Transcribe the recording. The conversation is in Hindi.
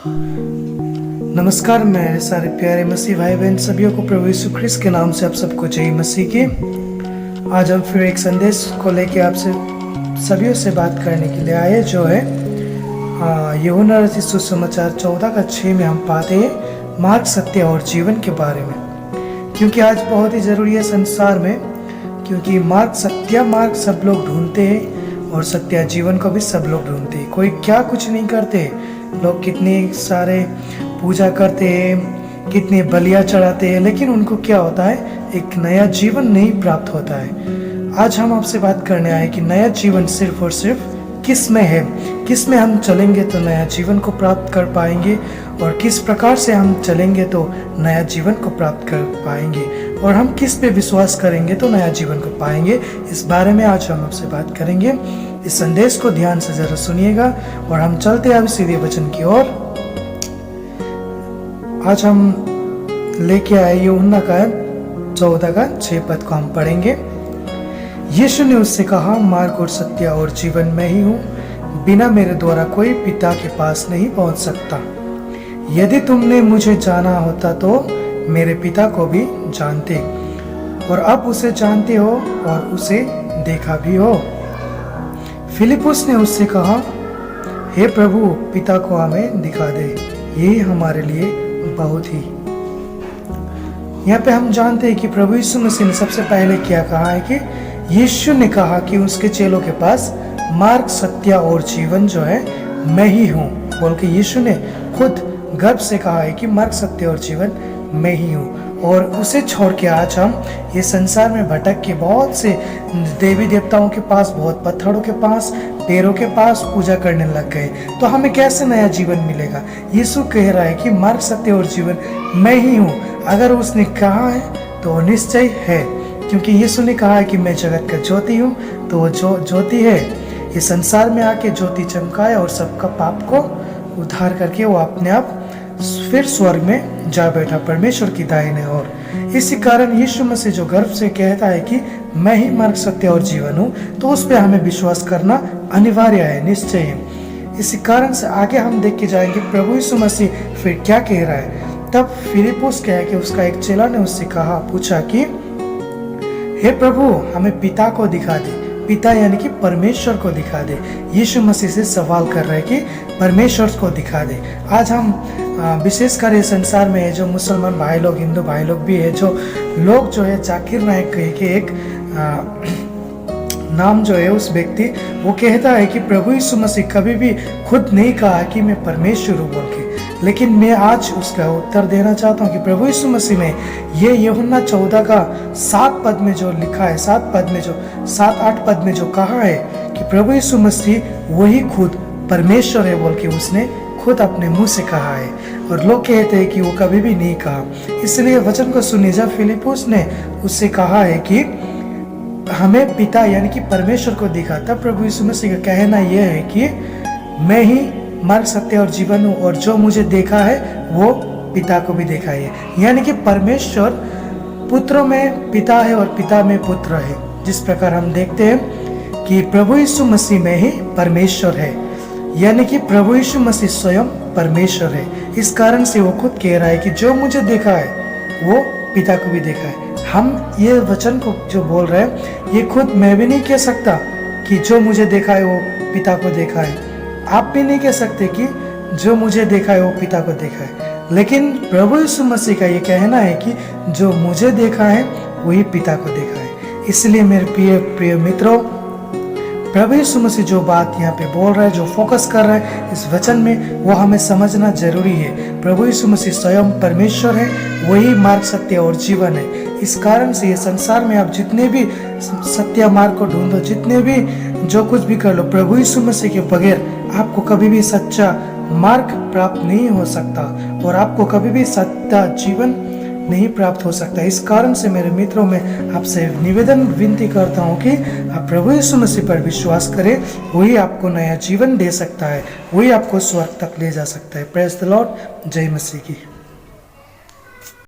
नमस्कार मेरे सारे प्यारे मसीह भाई बहन सभी को प्रभु यीशु ख्रिस्त के नाम से आप सबको जय मसीह की। आज हम फिर एक संदेश को लेके आपसे सभी से बात करने के लिए आए, जो है यूहन्ना रचित सुसमाचार 14:6 में हम पाते हैं मार्ग, सत्य और जीवन के बारे में। क्योंकि आज बहुत ही ज़रूरी है संसार में, क्योंकि मार्ग सब लोग ढूंढते हैं और सत्य जीवन को भी सब लोग ढूंढते हैं। कोई क्या कुछ नहीं करते, लोग कितने सारे पूजा करते हैं, कितने बलियाँ चढ़ाते हैं, लेकिन उनको क्या होता है, एक नया जीवन नहीं प्राप्त होता है। आज हम आपसे बात करने आए कि नया जीवन सिर्फ और सिर्फ किस में है, किस में हम चलेंगे तो नया जीवन को प्राप्त कर पाएंगे, और किस प्रकार से हम चलेंगे तो नया जीवन को प्राप्त कर पाएंगे, और हम किस पे विश्वास करेंगे तो नया जीवन को पाएंगे। इस बारे में आज हम आपसे बात करेंगे। इस संदेश को ध्यान से जरा सुनिएगा और हम चलते हैं अब सीधे वचन की ओर। आज हम लेके आए यूहन्ना का 14:6 को हम पढ़ेंगे। यीशु ने उससे कहा, मार्ग और सत्य और जीवन मैं ही हूँ, बिना मेरे द्वारा कोई पिता के पास नहीं पहुँच सकता। यदि तुमने मुझे जाना होता तो मेरे पिता को भी जानते, और अब उसे जानते हो और उसे देखा भी हो। फिलिपुस ने उससे कहा, हे प्रभु, पिता को हमें दिखा दे, यही हमारे लिए बहुत ही। यहाँ पे हम जानते हैं कि प्रभु यीशु मसीह ने सबसे पहले क्या कहा है कि यीशु ने कहा कि उसके चेलों के पास मार्ग, सत्य और जीवन जो है मैं ही हूँ बोल के यीशु ने खुद गर्व से कहा है कि मार्ग, सत्य और जीवन मैं ही हूँ। और उसे छोड़ के आज हम ये संसार में भटक के बहुत से देवी देवताओं के पास, बहुत पत्थरों के पास, पेड़ों के पास पूजा करने लग गए, तो हमें कैसे नया जीवन मिलेगा। यीशु कह रहा है कि मार्ग, सत्य और जीवन मैं ही हूँ। अगर उसने कहा है तो निश्चय है, क्योंकि यीशु ने कहा है कि मैं जगत का ज्योति हूँ, तो वो जो ज्योति है ये संसार में आके ज्योति चमकाए और सबका पाप को उद्धार करके वो अपने आप फिर स्वर्ग में जा बैठा परमेश्वर की दाहिने ओर। इसी कारण यीशु मसीह जो गर्व से कहता है कि मैं ही मार्ग, सत्य और जीवन हूँ, तो उस पर हमें विश्वास करना अनिवार्य है, निश्चय है। इसी कारण से आगे हम देख के जाएंगे प्रभु यीशु मसीह फिर क्या कह रहा है। तब फिलिपुस कह के उसका एक चेला ने उससे पूछा कि हे प्रभु, हमें पिता को दिखा दे। पिता यानी कि परमेश्वर को दिखा दे। यीशु मसीह से सवाल कर रहे हैं कि परमेश्वर को दिखा दे। आज हम विशेषकर इस संसार में है जो मुसलमान भाई लोग, हिंदू भाई लोग भी है, जो लोग जो है जाकिर नायक कह के एक नाम जो है उस व्यक्ति, वो कहता है कि प्रभु यीशु मसीह कभी भी खुद नहीं कहा कि मैं परमेश्वर हूँ बोल के। लेकिन मैं आज उसका उत्तर देना चाहता हूँ कि प्रभु यीशु मसीह ने ये यूहन्ना 14:7 पद में जो लिखा है, 7-8 पद में जो कहा है कि प्रभु यीशु मसीह वही खुद परमेश्वर है बोल के उसने खुद अपने मुंह से कहा है, और लोग कहते हैं कि वो कभी भी नहीं कहा। इसलिए वचन को सुनिए। जब फिलिपुस ने उससे कहा है कि हमें पिता यानी कि परमेश्वर को दिखा, तब प्रभु यीशु मसीह का कहना यह है कि मैं ही मार्ग, सत्य और जीवन हूँ, और जो मुझे देखा है वो पिता को भी देखा है। यानी कि परमेश्वर पुत्रों में पिता है और पिता में पुत्र है। जिस प्रकार हम देखते हैं कि प्रभु यीशु मसीह में ही परमेश्वर है, यानी कि प्रभु यीशु मसीह स्वयं परमेश्वर है। इस कारण से वो खुद कह रहा है कि जो मुझे देखा है वो पिता को भी देखा है। हम ये वचन को जो बोल रहे हैं, ये खुद मैं भी नहीं कह सकता कि जो मुझे देखा है वो पिता को देखा है। आप भी नहीं कह सकते कि जो मुझे देखा है वो पिता को देखा है। लेकिन प्रभु यीशु मसीह का ये कहना है कि जो मुझे देखा है वही पिता को देखा है। इसलिए मेरे प्रिय मित्रों, प्रभु यीशु मसीह जो बात यहाँ पे बोल रहा है, जो फोकस कर रहा है इस वचन में, वो हमें समझना जरूरी है। प्रभु यीशु मसीह स्वयं परमेश्वर है, वही मार्ग, सत्य और जीवन है। इस कारण से ये संसार में आप जितने भी सत्य मार्ग को ढूंढो, जितने भी जो कुछ भी कर लो, प्रभु यीशु मसीह के बगैर आपको कभी भी सच्चा मार्ग प्राप्त नहीं हो सकता, और आपको कभी भी सच्चा जीवन नहीं प्राप्त हो सकता। इस कारण से मेरे मित्रों, में आपसे निवेदन विनती करता हूँ कि आप प्रभु यीशु मसीह पर विश्वास करें। वही आपको नया जीवन दे सकता है, वही आपको स्वर्ग तक ले जा सकता है। Praise the Lord. जय मसीह की।